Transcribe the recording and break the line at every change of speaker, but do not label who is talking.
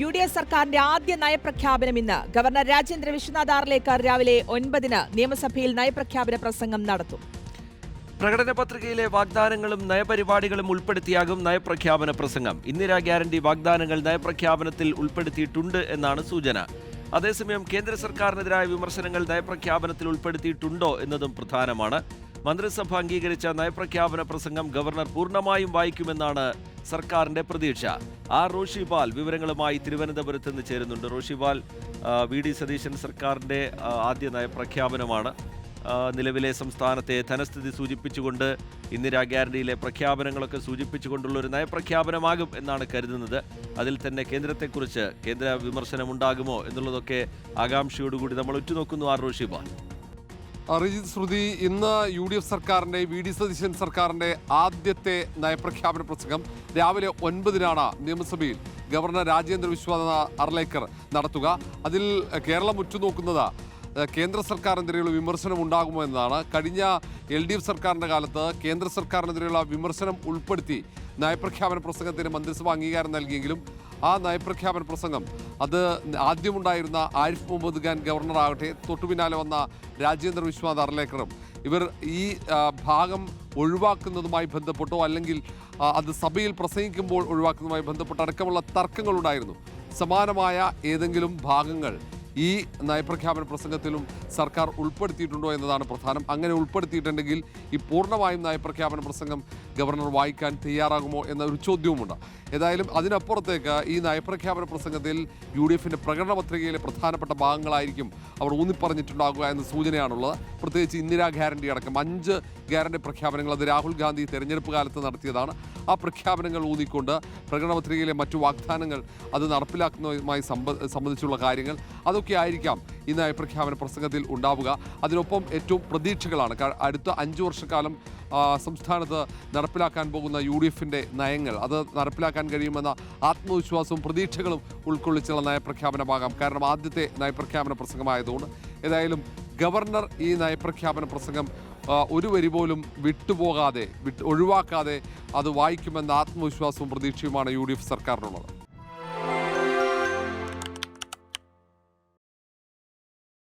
UDF സർക്കാരിന്റെ ആദ്യ നയപ്രഖ്യാപനം ഇന്ന് ഗവർണർ രാജേന്ദ്ര വിശ്വനാഥ് ആർലേക്കർ രാവിലെ 9-ന് നിയമസഭയിൽ നയപ്രഖ്യാപന പ്രസംഗം നടത്തും.
പ്രകടന പത്രികയിലെ വാഗ്ദാനങ്ങളും നയപരിപാടികളും ഉൾപ്പെടുത്തിയാകും നയപ്രഖ്യാപന പ്രസംഗം. ഇന്ദിരാ ഗ്യാരണ്ടി വാഗ്ദാനങ്ങൾ നയപ്രഖ്യാപനത്തിൽ ഉൾപ്പെടുത്തിയിട്ടുണ്ട് എന്നാണ് സൂചന. അതേസമയം കേന്ദ്ര സർക്കാരിനെതിരായ വിമർശനങ്ങൾ നയപ്രഖ്യാപനത്തിൽ ഉൾപ്പെടുത്തിയിട്ടുണ്ടോ എന്നതും പ്രധാനമാണ്. മന്ത്രിസഭ അംഗീകരിച്ച നയപ്രഖ്യാപന പ്രസംഗം ഗവർണർ പൂർണ്ണമായും വായിക്കുമെന്നാണ് സർക്കാരിന്റെ പ്രതീക്ഷ. റോഷിപാൽ വിവരങ്ങളുമായി തിരുവനന്തപുരത്ത് നിന്ന് ചേരുന്നുണ്ട്. റോഷിപാൽ, VD സതീശൻ സർക്കാരിന്റെ ആദ്യ നയപ്രഖ്യാപനമാണ്. നിലവിലെ സംസ്ഥാനത്തെ ധനസ്ഥിതി സൂചിപ്പിച്ചുകൊണ്ട് ഇന്ദിരാ ഗ്യാരണ്ടിയിലെ പ്രഖ്യാപനങ്ങളൊക്കെ സൂചിപ്പിച്ചുകൊണ്ടുള്ള ഒരു നയപ്രഖ്യാപനമാകും എന്നാണ് കരുതുന്നത്. അതിൽ തന്നെ കേന്ദ്രത്തെക്കുറിച്ച് കേന്ദ്ര വിമർശനം ഉണ്ടാകുമോ എന്നുള്ളതൊക്കെ ആകാംക്ഷയോടുകൂടി നമ്മൾ ഉറ്റുനോക്കുന്നു. റോഷിപാൽ.
അറിജിത്, ശ്രുതി, ഇന്ന് UDF സർക്കാരിന്റെ VD സതീശൻ സർക്കാരിന്റെ ആദ്യത്തെ നയപ്രഖ്യാപന പ്രസംഗം രാവിലെ 9-നാണ് നിയമസഭയിൽ ഗവർണർ രാജേന്ദ്ര വിശ്വനാഥ് ആർലേക്കർ നടത്തുക. അതിൽ കേരളം ഉറ്റുനോക്കുന്നത് കേന്ദ്ര സർക്കാരിനെതിരെയുള്ള വിമർശനം ഉണ്ടാകുമോ എന്നതാണ്. കഴിഞ്ഞ LDF സർക്കാരിൻ്റെ കാലത്ത് കേന്ദ്ര സർക്കാരിനെതിരെയുള്ള വിമർശനം ഉൾപ്പെടുത്തി നയപ്രഖ്യാപന പ്രസംഗത്തിന് മന്ത്രിസഭ അംഗീകാരം നൽകിയെങ്കിലും ആ നയപ്രഖ്യാപന പ്രസംഗം അത് ആദ്യമുണ്ടായിരുന്ന ആരിഫ് മുഹമ്മദ് ഖാൻ ഗവർണറാകട്ടെ, തൊട്ടു പിന്നാലെ വന്ന രാജേന്ദ്ര വിശ്വനാഥ് ആർലേക്കറും ഇവർ ഈ ഭാഗം ഒഴിവാക്കുന്നതുമായി ബന്ധപ്പെട്ടോ അല്ലെങ്കിൽ അത് സഭയിൽ പ്രസംഗിക്കുമ്പോൾ ഒഴിവാക്കുന്നതുമായി ബന്ധപ്പെട്ട് അടക്കമുള്ള തർക്കങ്ങളുണ്ടായിരുന്നു. സമാനമായ ഏതെങ്കിലും ഭാഗങ്ങൾ ഈ നയപ്രഖ്യാപന പ്രസംഗത്തിലും സർക്കാർ ഉൾപ്പെടുത്തിയിട്ടുണ്ടോ എന്നതാണ് പ്രധാനം. അങ്ങനെ ഉൾപ്പെടുത്തിയിട്ടുണ്ടെങ്കിൽ ഈ പൂർണ്ണമായും നയപ്രഖ്യാപന പ്രസംഗം ഗവർണർ വായിക്കാൻ തയ്യാറാകുമോ എന്നൊരു ചോദ്യവുമുണ്ട്. ഏതായാലും അതിനപ്പുറത്തേക്ക് ഈ നയപ്രഖ്യാപന പ്രസംഗത്തിൽ UDFിൻ്റെ പ്രകടന പത്രികയിലെ പ്രധാനപ്പെട്ട ഭാഗങ്ങളായിരിക്കും അവർ ഊന്നിപ്പറഞ്ഞിട്ടുണ്ടാകുക എന്ന സൂചനയാണുള്ളത്. പ്രത്യേകിച്ച് ഇന്ദിരാ ഗ്യാരണ്ടി അടക്കം 5 ഗ്യാരണ്ടി പ്രഖ്യാപനങ്ങൾ അത് രാഹുൽ ഗാന്ധി തെരഞ്ഞെടുപ്പ് കാലത്ത് നടത്തിയതാണ്. ആ പ്രഖ്യാപനങ്ങൾ ഊന്നിക്കൊണ്ട് പ്രകടന പത്രികയിലെ മറ്റു വാഗ്ദാനങ്ങൾ അത് നടപ്പിലാക്കുന്നതുമായി സംബന്ധിച്ചുള്ള കാര്യങ്ങൾ അതൊക്കെ ആയിരിക്കാം ഈ നയപ്രഖ്യാപന പ്രസംഗത്തിൽ ഉണ്ടാവുക. അതിനൊപ്പം ഏറ്റവും പ്രതീക്ഷകളാണ്. അടുത്ത 5 വർഷക്കാലം സംസ്ഥാനത്ത് നടപ്പിലാക്കാൻ പോകുന്ന UDFിൻ്റെ നയങ്ങൾ അത് നടപ്പിലാക്കാൻ കഴിയുമെന്ന ആത്മവിശ്വാസവും പ്രതീക്ഷകളും ഉൾക്കൊള്ളിച്ചുള്ള നയപ്രഖ്യാപനമാകാം. കാരണം ആദ്യത്തെ നയപ്രഖ്യാപന പ്രസംഗമായതുകൊണ്ട്. ഏതായാലും ഗവർണർ ഈ നയപ്രഖ്യാപന പ്രസംഗം ഒരു വരി പോലും ഒഴിവാക്കാതെ അത് വായിക്കുമെന്ന ആത്മവിശ്വാസവും പ്രതീക്ഷയുമാണ് UDF സർക്കാരിനുള്ളത്.